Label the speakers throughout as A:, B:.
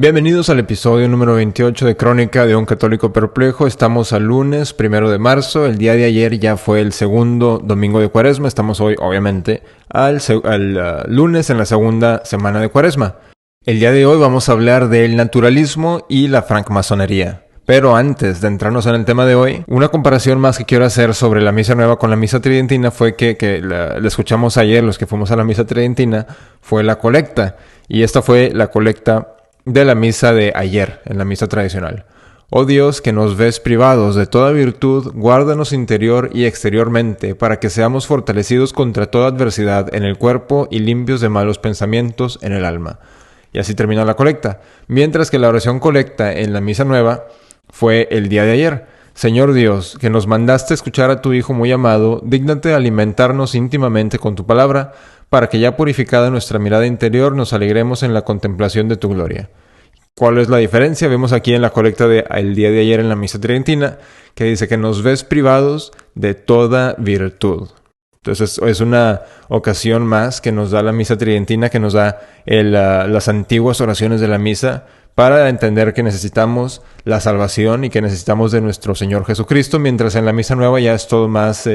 A: Bienvenidos al episodio número 28 de Crónica de un Católico Perplejo. Estamos al lunes 1 de marzo. El día de ayer ya fue el segundo domingo de Cuaresma. Estamos hoy, obviamente, al lunes en la segunda semana de Cuaresma. El día de hoy vamos a hablar del naturalismo y la francmasonería. Pero antes de entrarnos en el tema de hoy, una comparación más que quiero hacer sobre la misa nueva con la misa tridentina fue que la escuchamos ayer, los que fuimos a la misa tridentina, fue la colecta. Y esta fue la colecta de la misa de ayer, en la misa tradicional. Oh Dios, que nos ves privados de toda virtud, guárdanos interior y exteriormente, para que seamos fortalecidos contra toda adversidad en el cuerpo y limpios de malos pensamientos en el alma. Y así terminó la colecta. Mientras que la oración colecta en la misa nueva fue el día de ayer. Señor Dios, que nos mandaste escuchar a tu Hijo muy amado, dígnate alimentarnos íntimamente con tu palabra, para que ya purificada nuestra mirada interior nos alegremos en la contemplación de tu gloria. ¿Cuál es la diferencia? Vemos aquí en la colecta del día de ayer en la misa tridentina, que dice que nos ves privados de toda virtud. Entonces es una ocasión más que nos da la misa tridentina, que nos da las antiguas oraciones de la misa, para entender que necesitamos la salvación y que necesitamos de nuestro Señor Jesucristo, mientras en la misa nueva ya es todo más,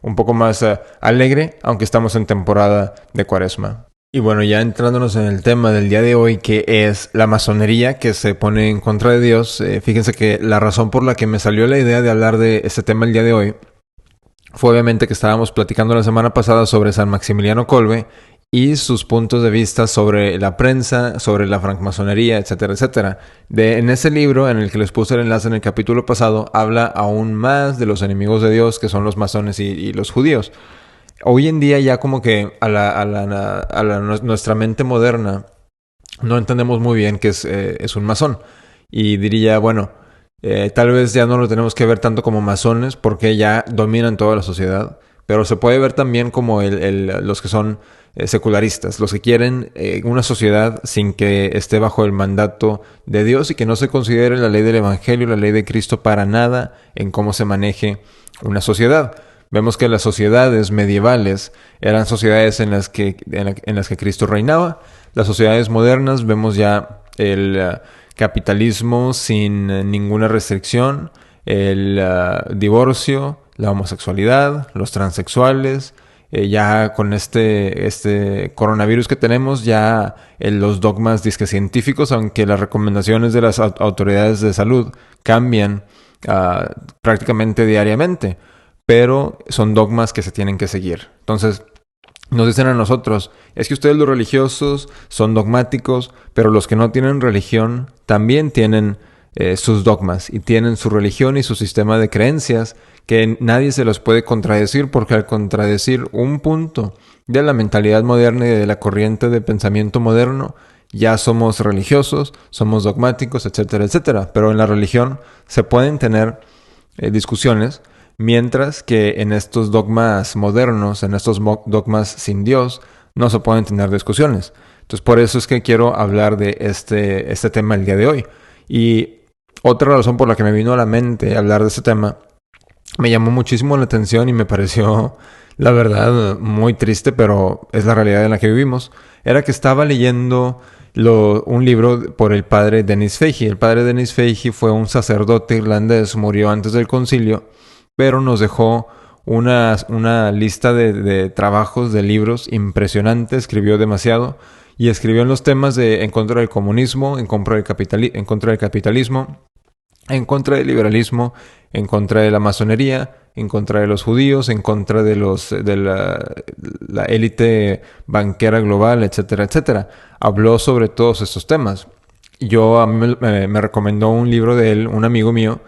A: un poco más alegre, aunque estamos en temporada de Cuaresma. Y bueno, ya entrándonos en el tema del día de hoy, que es la masonería que se pone en contra de Dios. Fíjense que la razón por la que me salió la idea de hablar de este tema el día de hoy fue obviamente que estábamos platicando la semana pasada sobre San Maximiliano Kolbe y sus puntos de vista sobre la prensa, sobre la francmasonería, etcétera, etcétera. En ese libro, en el que les puse el enlace en el capítulo pasado, habla aún más de los enemigos de Dios, que son los masones y los judíos. Hoy en día ya como que nuestra mente moderna no entendemos muy bien qué es un masón. Y diría, bueno, tal vez ya no lo tenemos que ver tanto como masones porque ya dominan toda la sociedad. Pero se puede ver también como los que son secularistas, los que quieren una sociedad sin que esté bajo el mandato de Dios y que no se considere la ley del Evangelio, la ley de Cristo para nada en cómo se maneje una sociedad. Vemos que las sociedades medievales eran sociedades en las que Cristo reinaba. Las sociedades modernas vemos ya el capitalismo sin ninguna restricción, el divorcio, la homosexualidad, los transexuales. Ya con este coronavirus que tenemos, ya los dogmas disque científicos, aunque las recomendaciones de las autoridades de salud cambian prácticamente diariamente, pero son dogmas que se tienen que seguir. Entonces, nos dicen a nosotros, es que ustedes los religiosos son dogmáticos, pero los que no tienen religión también tienen sus dogmas y tienen su religión y su sistema de creencias, que nadie se los puede contradecir, porque al contradecir un punto de la mentalidad moderna y de la corriente de pensamiento moderno, ya somos religiosos, somos dogmáticos, etcétera, etcétera. Pero en la religión se pueden tener discusiones, mientras que en estos dogmas modernos, en estos dogmas sin Dios, no se pueden tener discusiones. Entonces, por eso es que quiero hablar de este tema el día de hoy. Y otra razón por la que me vino a la mente hablar de este tema, me llamó muchísimo la atención y me pareció, la verdad, muy triste, pero es la realidad en la que vivimos, era que estaba leyendo un libro por el padre Denis Fahey. El padre Denis Fahey fue un sacerdote irlandés, murió antes del concilio, pero nos dejó una lista de trabajos, de libros impresionante. Escribió demasiado y escribió en los temas en contra del comunismo, en contra del capitalismo, en contra del liberalismo, en contra de la masonería, en contra de los judíos, en contra de la élite banquera global, etcétera, etcétera. Habló sobre todos estos temas. A mí me recomendó un libro de él, un amigo mío.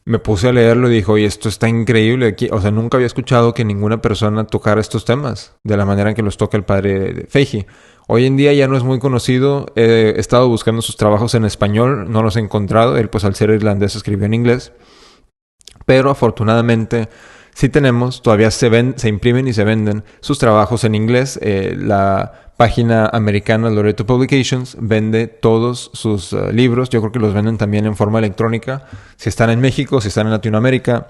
A: Me puse a leerlo y dijo, oye, esto está increíble. O sea, nunca había escuchado que ninguna persona tocara estos temas de la manera en que los toca el padre Fahey. Hoy en día ya no es muy conocido. He estado buscando sus trabajos en español, no los he encontrado. Él, pues al ser irlandés, escribió en inglés. Pero afortunadamente sí tenemos, todavía se imprimen y se venden sus trabajos en inglés. La página americana Loreto Publications vende todos sus libros. Yo creo que los venden también en forma electrónica. Si están en México, si están en Latinoamérica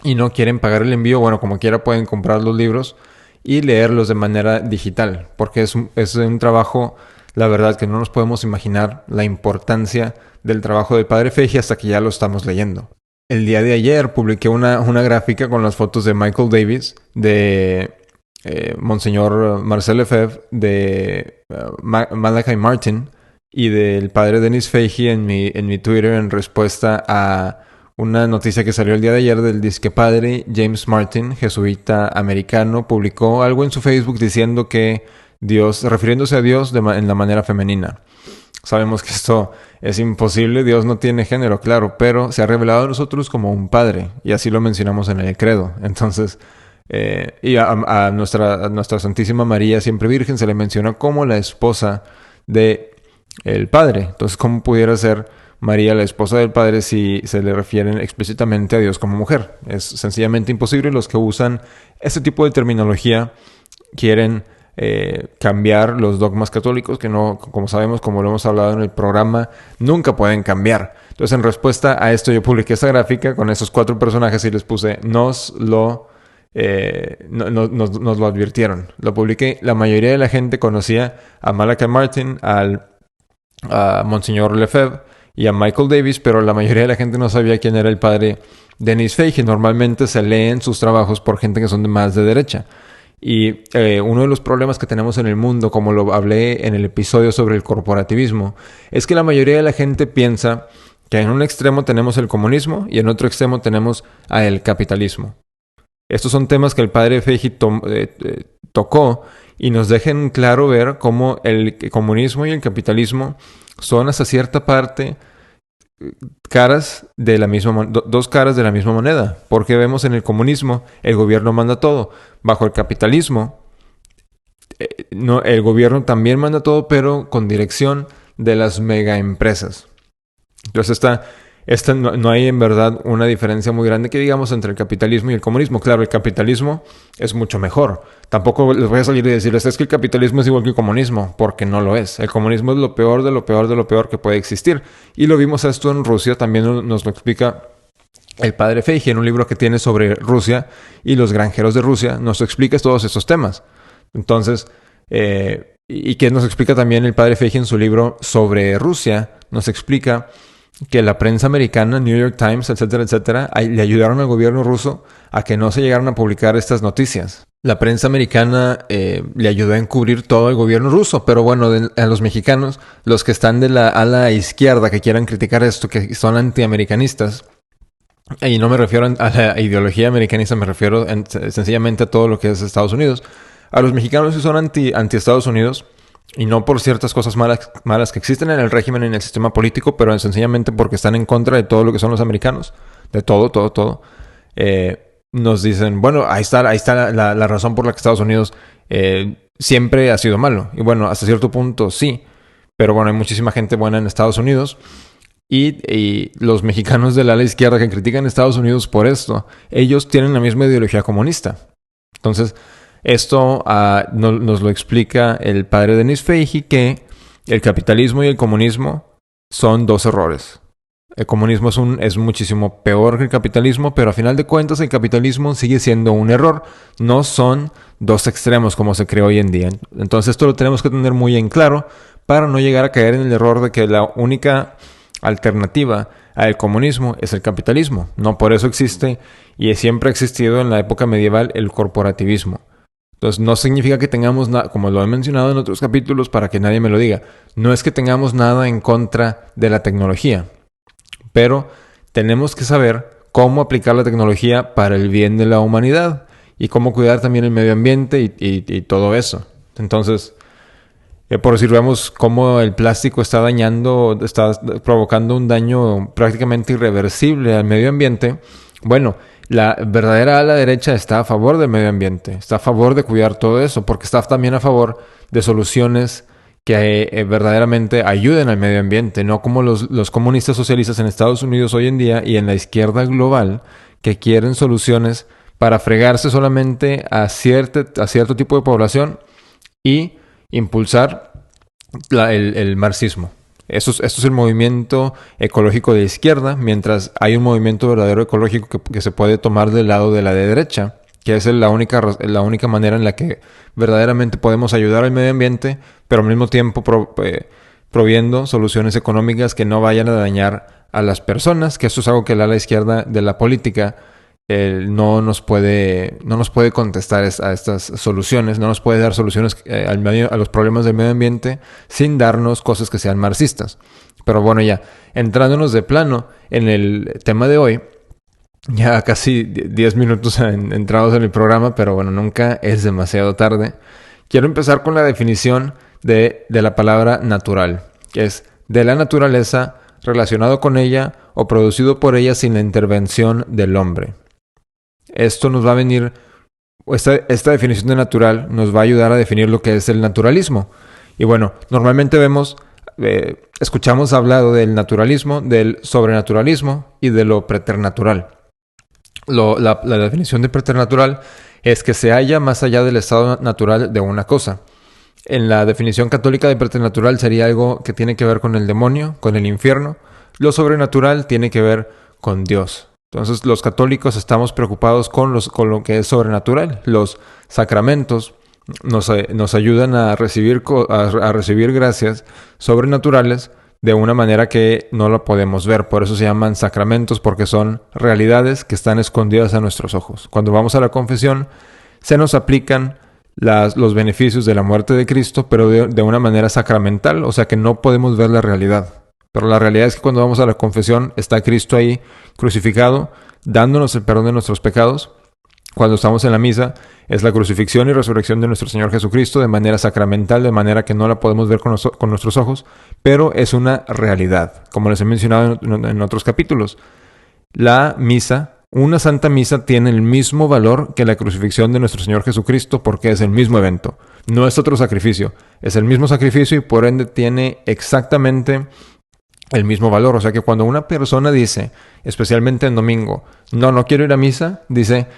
A: y no quieren pagar el envío, bueno, como quiera pueden comprar los libros y leerlos de manera digital, porque es un trabajo la verdad que no nos podemos imaginar la importancia del trabajo del padre Fahey hasta que ya lo estamos leyendo. El día de ayer publiqué una gráfica con las fotos de Michael Davis, de Monseñor Marcel Lefebvre, de Malachi Martin y del padre Dennis Fahey en mi Twitter en respuesta a una noticia que salió el día de ayer del disque padre James Martin, jesuita americano, publicó algo en su Facebook diciendo que Dios, refiriéndose a Dios en la manera femenina. Sabemos que esto es imposible, Dios no tiene género, claro, pero se ha revelado a nosotros como un padre, y así lo mencionamos en el credo. Entonces, y a nuestra Santísima María, siempre Virgen, se le menciona como la esposa de el Padre. Entonces, ¿cómo pudiera ser María la esposa del Padre si se le refieren explícitamente a Dios como mujer? Es sencillamente imposible. Los que usan este tipo de terminología quieren cambiar los dogmas católicos que no, como sabemos, como lo hemos hablado en el programa, nunca pueden cambiar. Entonces, en respuesta a esto, yo publiqué esta gráfica con esos 4 personajes y les puse, nos lo advirtieron. Lo publiqué. La mayoría de la gente conocía a Malachi Martin, a Monseñor Lefebvre y a Michael Davis, pero la mayoría de la gente no sabía quién era el padre Dennis Fahey. Normalmente se leen sus trabajos por gente que son más de derecha. Y uno de los problemas que tenemos en el mundo, como lo hablé en el episodio sobre el corporativismo, es que la mayoría de la gente piensa que en un extremo tenemos el comunismo y en otro extremo tenemos el capitalismo. Estos son temas que el padre Fahey tocó y nos dejan claro ver cómo el comunismo y el capitalismo son hasta cierta parte caras de la misma dos caras de la misma moneda, porque vemos en el comunismo el gobierno manda todo, bajo el capitalismo no, el gobierno también manda todo, pero con dirección de las mega empresas. Entonces no hay en verdad una diferencia muy grande que digamos entre el capitalismo y el comunismo. Claro, el capitalismo es mucho mejor. Tampoco les voy a salir y decirles es que el capitalismo es igual que el comunismo, porque no lo es. El comunismo es lo peor de lo peor de lo peor que puede existir. Y lo vimos esto en Rusia, también nos lo explica el padre Fahey en un libro que tiene sobre Rusia y los granjeros de Rusia. Nos explica todos estos temas. Entonces, y que nos explica también el padre Fahey en su libro sobre Rusia, nos explica que la prensa americana, New York Times, etcétera, etcétera, le ayudaron al gobierno ruso a que no se llegaran a publicar estas noticias. La prensa americana le ayudó a encubrir todo el gobierno ruso, pero bueno, a los mexicanos, los que están de la ala izquierda, que quieran criticar esto, que son antiamericanistas, y no me refiero a la ideología americanista, me refiero sencillamente a todo lo que es Estados Unidos. A los mexicanos que son anti Estados Unidos, y no por ciertas cosas malas que existen en el régimen y en el sistema político, pero sencillamente porque están en contra de todo lo que son los americanos, de todo. Nos dicen, bueno, ahí está la razón por la que Estados Unidos siempre ha sido malo. Y bueno, hasta cierto punto sí, pero bueno, hay muchísima gente buena en Estados Unidos. Y los mexicanos de la ala izquierda que critican a Estados Unidos por esto, ellos tienen la misma ideología comunista. Entonces, esto nos lo explica el padre Dennis Fahey, que el capitalismo y el comunismo son dos errores. El comunismo es muchísimo peor que el capitalismo, pero a final de cuentas el capitalismo sigue siendo un error. No son dos extremos como se cree hoy en día. Entonces esto lo tenemos que tener muy en claro para no llegar a caer en el error de que la única alternativa al comunismo es el capitalismo. No, por eso existe y siempre ha existido en la época medieval el corporativismo. Entonces no significa que tengamos nada, como lo he mencionado en otros capítulos para que nadie me lo diga, no es que tengamos nada en contra de la tecnología, pero tenemos que saber cómo aplicar la tecnología para el bien de la humanidad y cómo cuidar también el medio ambiente y todo eso. Entonces, por decir, vemos cómo el plástico está provocando un daño prácticamente irreversible al medio ambiente. Bueno, la verdadera ala derecha está a favor del medio ambiente, está a favor de cuidar todo eso, porque está también a favor de soluciones que verdaderamente ayuden al medio ambiente, no como los comunistas socialistas en Estados Unidos hoy en día y en la izquierda global, que quieren soluciones para fregarse solamente a cierto tipo de población y impulsar el marxismo. Esto es el movimiento ecológico de izquierda, mientras hay un movimiento verdadero ecológico que se puede tomar del lado de la de derecha, que es la única manera en la que verdaderamente podemos ayudar al medio ambiente, pero al mismo tiempo proviendo soluciones económicas que no vayan a dañar a las personas, que esto es algo que el ala izquierda de la política no nos puede contestar a estas soluciones, no nos puede dar soluciones a los problemas del medio ambiente sin darnos cosas que sean marxistas. Pero bueno, ya entrándonos de plano en el tema de hoy, ya casi 10 minutos entrados en el programa, pero bueno, nunca es demasiado tarde. Quiero empezar con la definición de la palabra natural, que es de la naturaleza, relacionado con ella o producido por ella sin la intervención del hombre. Esto nos va a venir, esta definición de natural nos va a ayudar a definir lo que es el naturalismo. Y bueno, normalmente escuchamos hablado del naturalismo, del sobrenaturalismo y de lo preternatural. La definición de preternatural es que se halla más allá del estado natural de una cosa. En la definición católica de preternatural sería algo que tiene que ver con el demonio, con el infierno. Lo sobrenatural tiene que ver con Dios. Entonces los católicos estamos preocupados con lo que es sobrenatural. Los sacramentos nos ayudan a recibir gracias sobrenaturales de una manera que no la podemos ver. Por eso se llaman sacramentos, porque son realidades que están escondidas a nuestros ojos. Cuando vamos a la confesión, se nos aplican los beneficios de la muerte de Cristo, pero de una manera sacramental, o sea que no podemos ver la realidad. Pero la realidad es que cuando vamos a la confesión, está Cristo ahí crucificado, dándonos el perdón de nuestros pecados. Cuando estamos en la misa, es la crucifixión y resurrección de nuestro Señor Jesucristo de manera sacramental, de manera que no la podemos ver con nuestros ojos, pero es una realidad, como les he mencionado en otros capítulos. La misa, una santa misa, tiene el mismo valor que la crucifixión de nuestro Señor Jesucristo porque es el mismo evento. No es otro sacrificio, es el mismo sacrificio y por ende tiene exactamente el mismo valor. O sea que cuando una persona dice, especialmente en domingo, no quiero ir a misa, dice,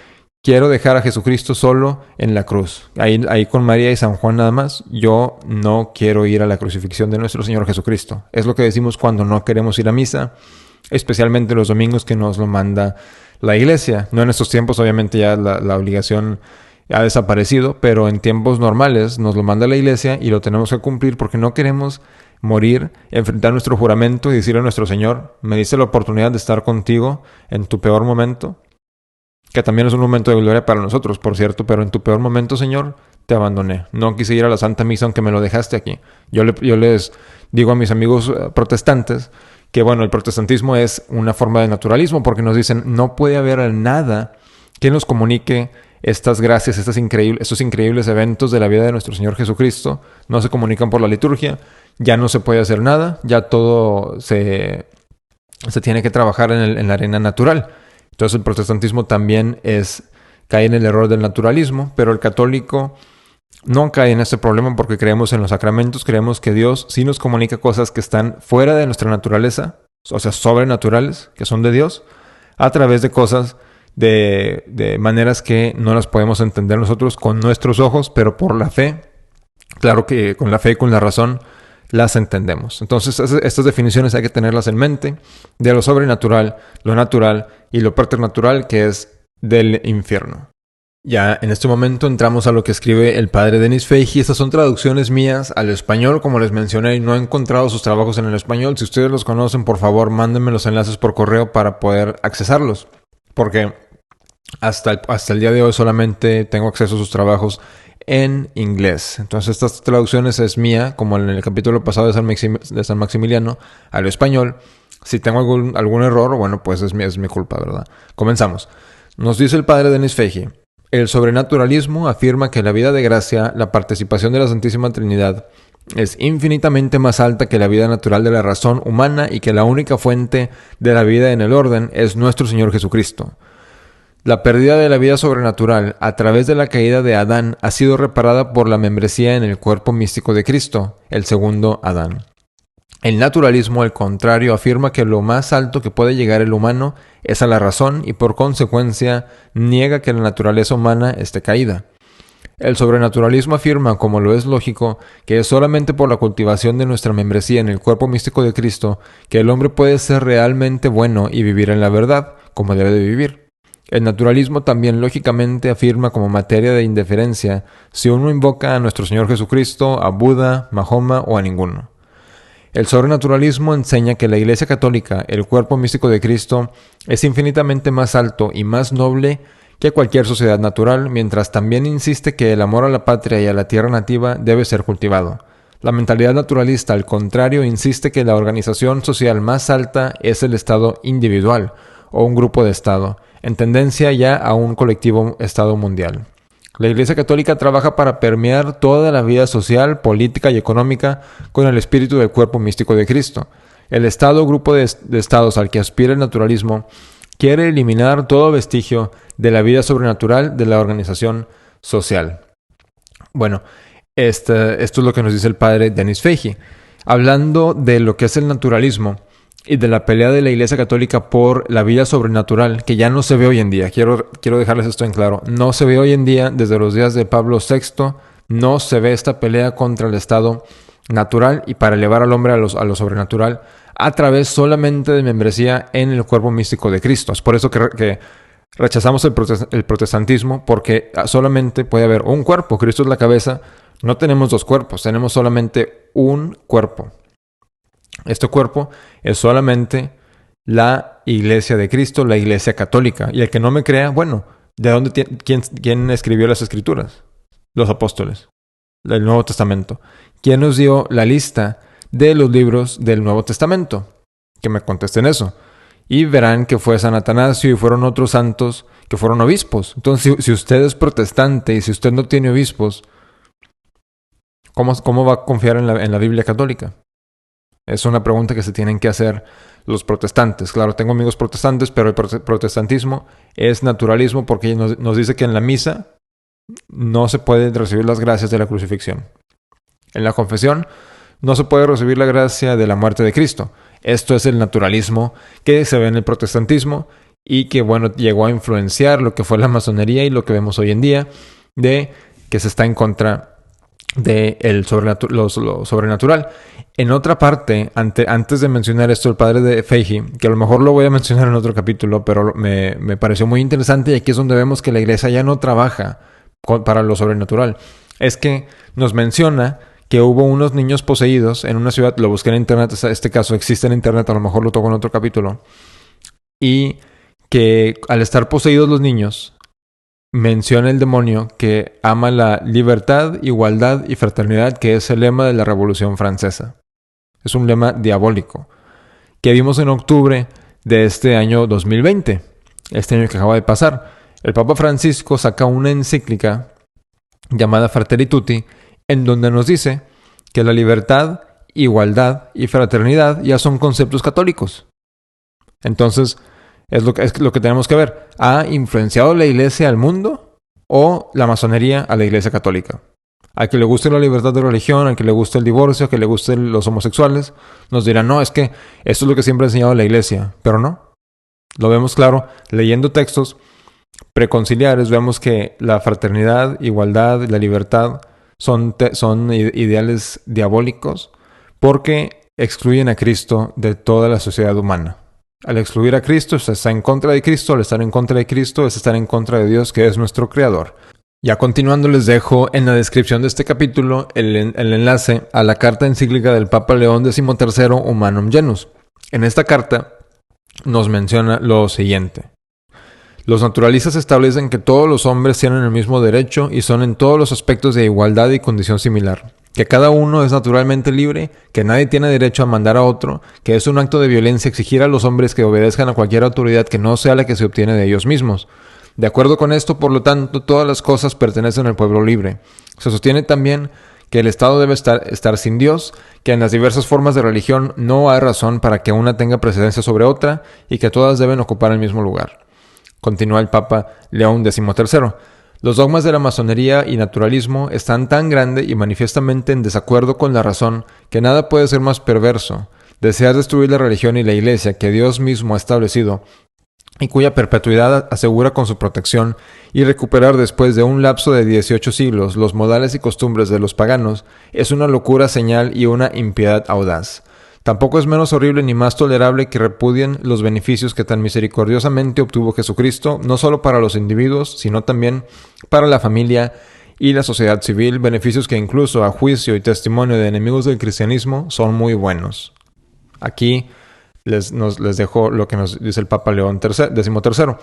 A: quiero dejar a Jesucristo solo en la cruz. Ahí con María y San Juan nada más. Yo no quiero ir a la crucifixión de nuestro Señor Jesucristo. Es lo que decimos cuando no queremos ir a misa, especialmente los domingos que nos lo manda la iglesia. No en estos tiempos, obviamente ya la obligación ha desaparecido, pero en tiempos normales nos lo manda la iglesia y lo tenemos que cumplir porque no queremos morir, enfrentar nuestro juramento y decirle a nuestro Señor, me diste la oportunidad de estar contigo en tu peor momento, que también es un momento de gloria para nosotros, por cierto, pero en tu peor momento, Señor, te abandoné. No quise ir a la Santa Misa aunque me lo dejaste aquí. Yo les digo a mis amigos protestantes que, bueno, el protestantismo es una forma de naturalismo porque nos dicen, no puede haber nada que nos comunique estas gracias, estos increíbles eventos de la vida de nuestro Señor Jesucristo. No se comunican por la liturgia, ya no se puede hacer nada, ya todo se tiene que trabajar en la arena natural. Entonces el protestantismo también cae en el error del naturalismo, pero el católico no cae en este problema porque creemos en los sacramentos, creemos que Dios sí nos comunica cosas que están fuera de nuestra naturaleza, o sea, sobrenaturales, que son de Dios, a través de cosas, de maneras que no las podemos entender nosotros con nuestros ojos, pero por la fe, claro que con la fe y con la razón, las entendemos. Entonces, estas definiciones hay que tenerlas en mente, de lo sobrenatural, lo natural y lo preternatural, que es del infierno. Ya en este momento entramos a lo que escribe el padre Denis Feiji. Estas son traducciones mías al español, como les mencioné, y no he encontrado sus trabajos en el español. Si ustedes los conocen, por favor, mándenme los enlaces por correo para poder accesarlos, porque hasta el día de hoy solamente tengo acceso a sus trabajos en inglés. Entonces estas traducciones es mía, como en el capítulo pasado de San Maximiliano, al español. Si tengo algún error, bueno, pues es mi culpa, ¿verdad? Comenzamos. Nos dice el padre Denis Feiji: el sobrenaturalismo afirma que la vida de gracia, la participación de la Santísima Trinidad, es infinitamente más alta que la vida natural de la razón humana y que la única fuente de la vida en el orden es nuestro Señor Jesucristo. La pérdida de la vida sobrenatural a través de la caída de Adán ha sido reparada por la membresía en el cuerpo místico de Cristo, el segundo Adán. El naturalismo, al contrario, afirma que lo más alto que puede llegar el humano es a la razón y por consecuencia niega que la naturaleza humana esté caída. El sobrenaturalismo afirma, como lo es lógico, que es solamente por la cultivación de nuestra membresía en el cuerpo místico de Cristo que el hombre puede ser realmente bueno y vivir en la verdad, como debe de vivir. El naturalismo también lógicamente afirma como materia de indiferencia si uno invoca a nuestro Señor Jesucristo, a Buda, Mahoma o a ninguno. El sobrenaturalismo enseña que la Iglesia Católica, el cuerpo místico de Cristo, es infinitamente más alto y más noble que cualquier sociedad natural, mientras también insiste que el amor a la patria y a la tierra nativa debe ser cultivado. La mentalidad naturalista, al contrario, insiste que la organización social más alta es el Estado individual o un grupo de Estado, en tendencia ya a un colectivo Estado mundial. La Iglesia Católica trabaja para permear toda la vida social, política y económica con el espíritu del cuerpo místico de Cristo. El Estado o grupo de estados al que aspira el naturalismo quiere eliminar todo vestigio de la vida sobrenatural de la organización social. Bueno, esto es lo que nos dice el padre Denis Fahey. Hablando de lo que es el naturalismo y de la pelea de la Iglesia Católica por la vida sobrenatural, que ya no se ve hoy en día. Quiero dejarles esto en claro. No se ve hoy en día, desde los días de Pablo VI, no se ve esta pelea contra el estado natural y para elevar al hombre a lo sobrenatural a través solamente de membresía en el cuerpo místico de Cristo. Es por eso que rechazamos el protestantismo, porque solamente puede haber un cuerpo. Cristo es la cabeza. No tenemos dos cuerpos, tenemos solamente un cuerpo. Este cuerpo es solamente la Iglesia de Cristo, la Iglesia Católica. Y el que no me crea, bueno, ¿de dónde quién escribió las Escrituras? Los apóstoles del Nuevo Testamento. ¿Quién nos dio la lista de los libros del Nuevo Testamento? Que me contesten eso. Y verán que fue San Atanasio y fueron otros santos que fueron obispos. Entonces, si usted es protestante y si usted no tiene obispos, ¿cómo va a confiar en la Biblia católica? Es una pregunta que se tienen que hacer los protestantes. Claro, tengo amigos protestantes, pero el protestantismo es naturalismo porque nos dice que en la misa no se puede recibir las gracias de la crucifixión. En la confesión no se puede recibir la gracia de la muerte de Cristo. Esto es el naturalismo que se ve en el protestantismo y que, bueno, llegó a influenciar lo que fue la masonería y lo que vemos hoy en día, de que se está en contra de lo sobrenatural. En otra parte, antes de mencionar esto, el padre de Fahey, que a lo mejor lo voy a mencionar en otro capítulo, pero me pareció muy interesante, y aquí es donde vemos que la iglesia ya no trabaja para lo sobrenatural. Es que nos menciona que hubo unos niños poseídos en una ciudad, lo busqué en internet, este caso existe en internet, a lo mejor lo toco en otro capítulo, y que al estar poseídos los niños, menciona el demonio que ama la libertad, igualdad y fraternidad, que es el lema de la Revolución Francesa. Es un lema diabólico que vimos en octubre de este año 2020, este año que acaba de pasar. El Papa Francisco saca una encíclica llamada Fratelli Tutti, en donde nos dice que la libertad, igualdad y fraternidad ya son conceptos católicos. Entonces, es lo que tenemos que ver. ¿Ha influenciado la iglesia al mundo o la masonería a la iglesia católica? Al que le guste la libertad de religión, al que le guste el divorcio, al que le gusten los homosexuales, nos dirán, no, es que esto es lo que siempre ha enseñado la iglesia. Pero no. Lo vemos claro leyendo textos preconciliares. Vemos que la fraternidad, igualdad, la libertad son ideales diabólicos porque excluyen a Cristo de toda la sociedad humana. Al excluir a Cristo, se está en contra de Cristo. Al estar en contra de Cristo, es estar en contra de Dios, que es nuestro Creador. Ya continuando, les dejo en la descripción de este capítulo el enlace a la carta encíclica del Papa León XIII, Humanum Genus. En esta carta nos menciona lo siguiente. Los naturalistas establecen que todos los hombres tienen el mismo derecho y son en todos los aspectos de igualdad y condición similar. Que cada uno es naturalmente libre, que nadie tiene derecho a mandar a otro, que es un acto de violencia exigir a los hombres que obedezcan a cualquier autoridad que no sea la que se obtiene de ellos mismos. De acuerdo con esto, por lo tanto, todas las cosas pertenecen al pueblo libre. Se sostiene también que el Estado debe estar sin Dios, que en las diversas formas de religión no hay razón para que una tenga precedencia sobre otra y que todas deben ocupar el mismo lugar. Continúa el Papa León XIII. Los dogmas de la masonería y naturalismo están tan grande y manifiestamente en desacuerdo con la razón que nada puede ser más perverso. Desear destruir la religión y la iglesia que Dios mismo ha establecido y cuya perpetuidad asegura con su protección, y recuperar después de un lapso de 18 siglos los modales y costumbres de los paganos, es una locura señal y una impiedad audaz. Tampoco es menos horrible ni más tolerable que repudien los beneficios que tan misericordiosamente obtuvo Jesucristo, no solo para los individuos, sino también para la familia y la sociedad civil, beneficios que incluso a juicio y testimonio de enemigos del cristianismo son muy buenos. Aquí les dejo lo que nos dice el Papa León XIII.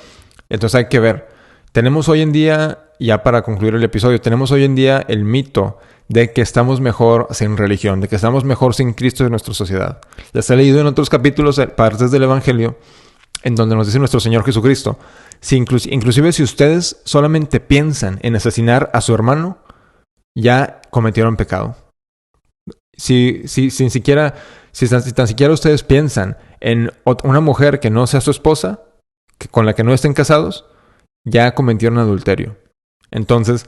A: Entonces hay que ver. Tenemos hoy en día, ya para concluir el episodio, tenemos hoy en día el mito de que estamos mejor sin religión, de que estamos mejor sin Cristo en nuestra sociedad. Les he leído en otros capítulos partes del Evangelio en donde nos dice nuestro Señor Jesucristo, inclusive si ustedes solamente piensan en asesinar a su hermano, ya cometieron pecado. Si tan siquiera ustedes piensan en una mujer que no sea su esposa, con la que no estén casados, ya cometieron adulterio. Entonces,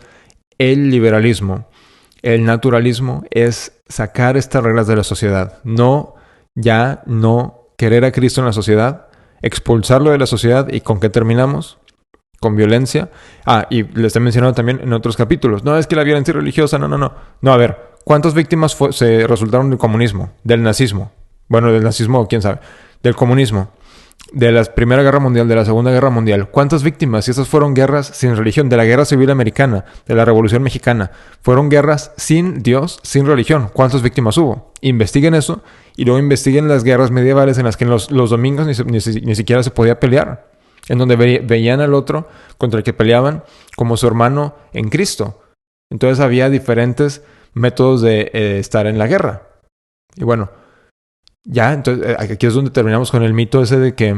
A: el liberalismo, el naturalismo es sacar estas reglas de la sociedad. No querer a Cristo en la sociedad, expulsarlo de la sociedad. ¿Y con qué terminamos? Con violencia. Y les he mencionado también en otros capítulos. No, es que la violencia religiosa, no. No, a ver, ¿cuántas víctimas se resultaron del comunismo? Del nazismo. Bueno, del nazismo, quién sabe. Del comunismo. De la Primera Guerra Mundial, de la Segunda Guerra Mundial. ¿Cuántas víctimas? Y esas fueron guerras sin religión. De la Guerra Civil Americana, de la Revolución Mexicana. Fueron guerras sin Dios, sin religión. ¿Cuántas víctimas hubo? Investiguen eso y luego investiguen las guerras medievales en las que los domingos ni siquiera se podía pelear. En donde veían al otro contra el que peleaban como su hermano en Cristo. Entonces había diferentes métodos de estar en la guerra. Y bueno, ya, entonces aquí es donde terminamos con el mito ese de que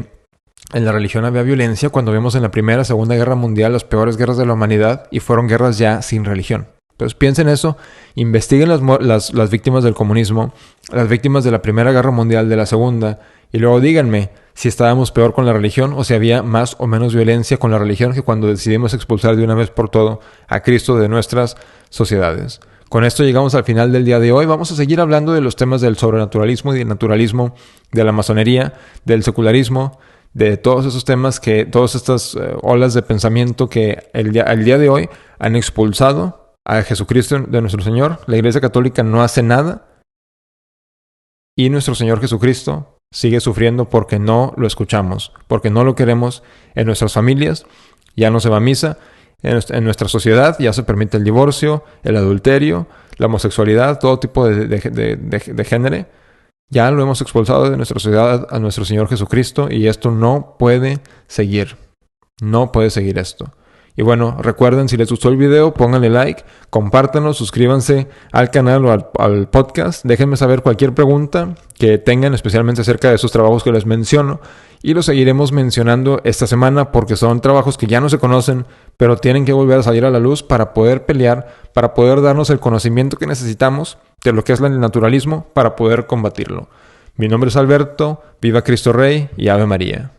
A: en la religión había violencia cuando vemos en la Primera, Segunda Guerra Mundial las peores guerras de la humanidad y fueron guerras ya sin religión. Entonces piensen eso, investiguen las víctimas del comunismo, las víctimas de la Primera Guerra Mundial, de la Segunda, y luego díganme si estábamos peor con la religión o si había más o menos violencia con la religión que cuando decidimos expulsar de una vez por todo a Cristo de nuestras sociedades. Con esto llegamos al final del día de hoy. Vamos a seguir hablando de los temas del sobrenaturalismo y del naturalismo, de la masonería, del secularismo, de todos esos temas todas estas olas de pensamiento que el día de hoy han expulsado a Jesucristo de nuestro Señor. La Iglesia Católica no hace nada y nuestro Señor Jesucristo sigue sufriendo porque no lo escuchamos, porque no lo queremos en nuestras familias. Ya no se va a misa. En nuestra sociedad ya se permite el divorcio, el adulterio, la homosexualidad, todo tipo de género. Ya lo hemos expulsado de nuestra sociedad a nuestro Señor Jesucristo y esto no puede seguir. No puede seguir esto. Y bueno, recuerden, si les gustó el video, pónganle like, compártanlo, suscríbanse al canal o al podcast. Déjenme saber cualquier pregunta que tengan, especialmente acerca de esos trabajos que les menciono. Y los seguiremos mencionando esta semana porque son trabajos que ya no se conocen, pero tienen que volver a salir a la luz para poder pelear, para poder darnos el conocimiento que necesitamos de lo que es el naturalismo para poder combatirlo. Mi nombre es Alberto, viva Cristo Rey y Ave María.